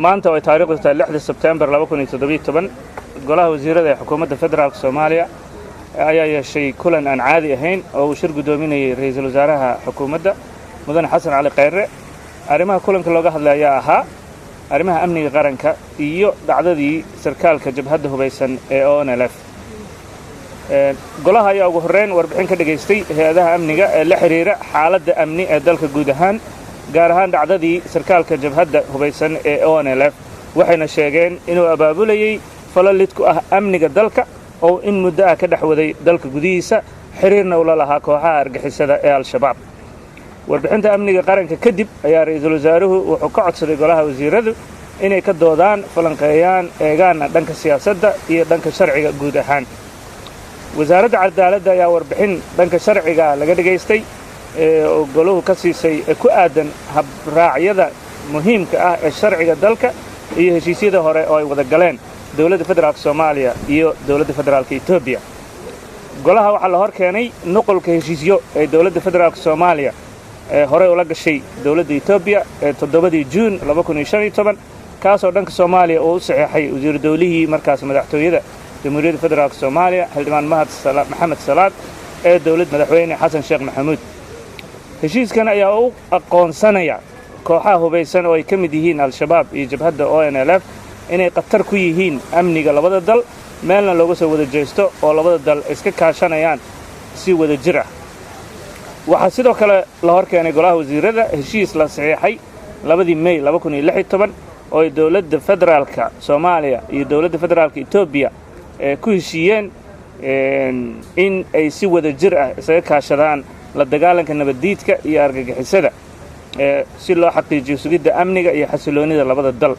maanta oo taariikhdu tahay 6 Sebtembar 2017 golaha wasiirada ee xukuumadda federaalka Soomaaliya ayaa yeeshay kulan aan caadi ahayn oo uu shir gudoominayay ra'iisul wasaaraha xukuumadda mudane Xasan Cali Khayre. arrimaha kulanka looga hadlay ayaa ahaa arrimaha amniga qaranka iyo dhacdadii sarkaalka jabhadda hubaysan ee ONLF. golaha ayaa ugu horreyn warbixin ka dhageystay hay'adaha amniga ee la xiriira xaaladda amni ee dalka guud ahaan, gaar ahaan dhacdadii sarkaalka jabhadda hubaysan ee ONLF, waxayna sheegeen inuu abaabulayay falal lid ku ah amniga dalka oo in muddo ah ka dhex waday dalka gudihiisa, xiriirna ula lahaa kooxaha argixisada ee Al-Shabaab. warbixinta amniga qaranka kadib ayaa ra'iisul wasaaruhu wuxuu ka codsaday golaha wasiiradu inay ka doodaan, falanqeeyaan, eegaana dhanka siyaasadda iyo dhanka sharciga guud ahaan. wasaaradda cadaaladda ayaa warbixin dhanka sharciga laga dhageystay oo goluhu ka siisay ku aadan habraacyada muhiimka ah ee sharciga dalka iyo heshiisyada hore oo ay wada galeen dowladda federaalka Soomaaliya iyo dowladda federaalka Itoobiya. golaha waxaa la hor keenay nuqulka heshiisyo ee dowladda federaalka Soomaaliya ee hore ula gashay dowladda Itoobiya ee 7 Juun 2015, kaasoo dhanka Soomaaliya uu u saxeexay wasiir dawlihii markaas madaxtooyada jamhuuriyadda federaalka Soomaaliya xildhibaan Maxamed Salaad ee dowladda madaxweyne Xasan Sheekh Maxamuud. heshiiskan ayaa u aqoonsanaya kooxaha hubaysan oo ay ka mid yihiin Al-Shabaab iyo jabhadda ONLF inay khatar ku yihiin amniga labada dal, meelna looga soo wada jeesto oo labada dal iska kaashanayaan si wada jir ah. waxaa sidoo kale la hor keenay golaha wasiirada heshiis la saxeexay 2 May 2016 oo ay dowladda federaalka Soomaaliya iyo dowladda federaalka Itoobiya ku heshiiyeen in ay si wada jir ah isaga kaashadaan la dagaalanka nabaddiidka iyo argagixisada si loo xaqiijiyo sugidda amniga iyo xasiloonida labada dal.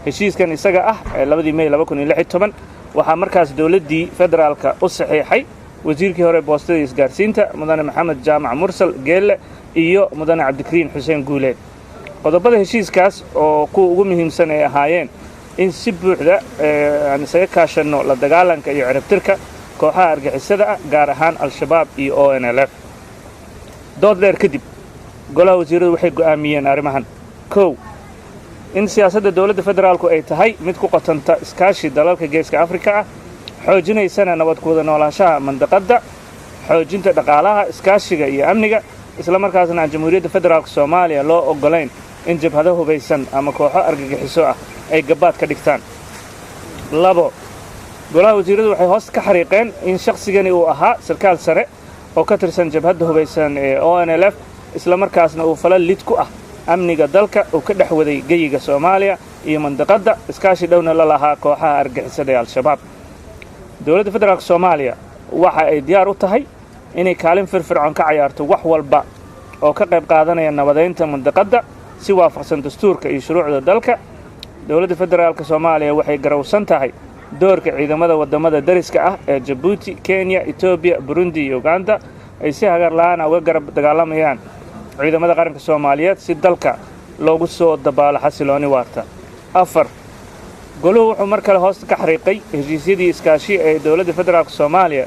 heshiiskan isaga ah 2 May 2016 waxaa markaas dowladdii federaalka u saxeexay wasiirkii hore boostada isgaarsiinta mudane Maxamed Jaamac Mursal Geelle iyo mudane Cabdikariin Xuseen Guuleed. qodobada heshiiskaas oo kuwa ugu muhiimsan ay ahaayeen in si buuxda aan isaga kaashanno la dagaalanka iyo ciribtirka kooxaha argixisada ah, gaar ahaan Al-Shabaab iyo ONLF. dood dheer kadib golaha wasiiradu waxay go'aamiyeen arrimahan: 1. in siyaasadda dowladda federaalku ay tahay mid ku qotanta iskaashi dalalka geeska Afrika ah, xoojinaysana nabad ku wada noolaanshaha mandaqadda, xoojinta dhaqaalaha, iskaashiga iyo amniga, isla markaasna aan jamhuuriyadda federaalka Soomaaliya loo ogolayn in jabhado hubaysan ama kooxo argagixiso ah ay gabaad ka dhigtaan. 2. golaha wasiiradu waxay hoos ka xariiqeen in shakhsigani uu ahaa sarkaal sare oo ka tirsan jabhadda hubaysan ee ONLF, isla markaasna uu falal lid ku ah amniga dalka uu ka dhex waday geyiga Soomaaliya iyo mandaqadda, iskaashi dhowna la lahaa kooxaha argixisada ee Al-Shabaab. dowladda federaalka Soomaaliya waxa ay diyaar u tahay inay kaalin firfircoon ka ciyaarto wax walba oo ka qayb qaadanaya nabadeynta mandaqadda si waafaqsan dastuurka iyo shuruucda dalka. dowladda federaalka Soomaaliya waxay garowsan tahay doorka ciidamada wadamada dariska ah ee Djibouti, Kenya, Ethiopia, Burundi iyo Uganda ay si hagar la'aan uga garab dagaalamayaan ciidamada qaranka Soomaaliyeed si dalka loogu soo dabaalo xasilooni waarta. 4. goluhu wuxuu mar kale hoos ka xariiqay heshiisyadii iskaashi ee dowladda federaalka Soomaaliya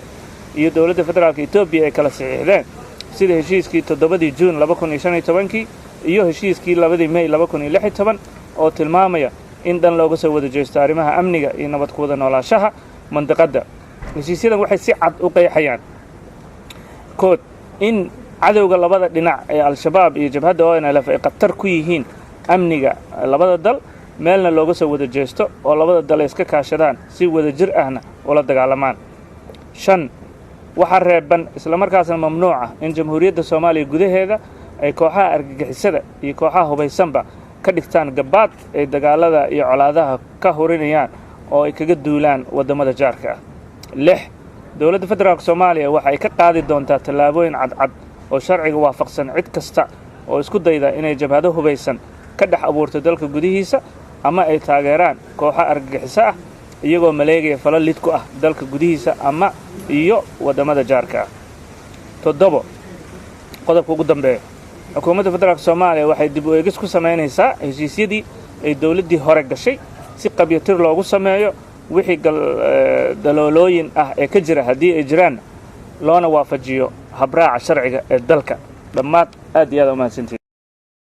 iyo dowladda federaalka Itoobiya ay kala saxiixdeen, sida heshiiskii 7 Juun 2015 iyo heshiiskii 2 May 2016 oo tilmaamaya in dhan looga soo wada jeesto arrimaha amniga iyo nabad ku wada noolaanshaha mandaqadda. heshiisyadan waxay si cad u qeexayaan: 1. in cadowga labada dhinac ee Al-Shabaab iyo jabhadda ONLF ay khatar ku yihiin amniga labada dal, meelna looga soo wada jeesto oo labada dal iska kaashadaan si wada jir ahna ula dagaalamaan. 5. waxaa reeban isla markaasna mamnuuc ah in jamhuuriyadda Soomaaliya gudaheeda ay kooxaha argagixisada iyo kooxaha hubaysanba ka dhigtaan gabaad ay dagaalada iyo colaadaha ka horinayaan oo ay kaga duulaan wadamada jaarka ah. 6. dowladda federaalka Soomaaliya waxa ay ka qaadi doontaa tallaabooyin cadcad oo sharciga waafaqsan cid kasta oo isku dayda inay jabhado hubaysan ka dhex abuurto dalka gudihiisa ama ay taageeraan kooxo argagixiso ah iyagoo maleegaya falal lid ku ah dalka gudihiisa ama iyo wadamada jaarka ah. 7. qodobka ugu dambeeya: xukuumadda federaalka Soomaaliya waxay dib u eegis ku samaynaysaa heshiisyadii ay dowladdii hore gashay si qabyatir loogu sameeyo wixii daloolooyin ah ee ka jira haddii ay jiraan loona waafajiyo habraaca sharciga ee dalka. dhammaad aad iyo aad u mahadsantihiin.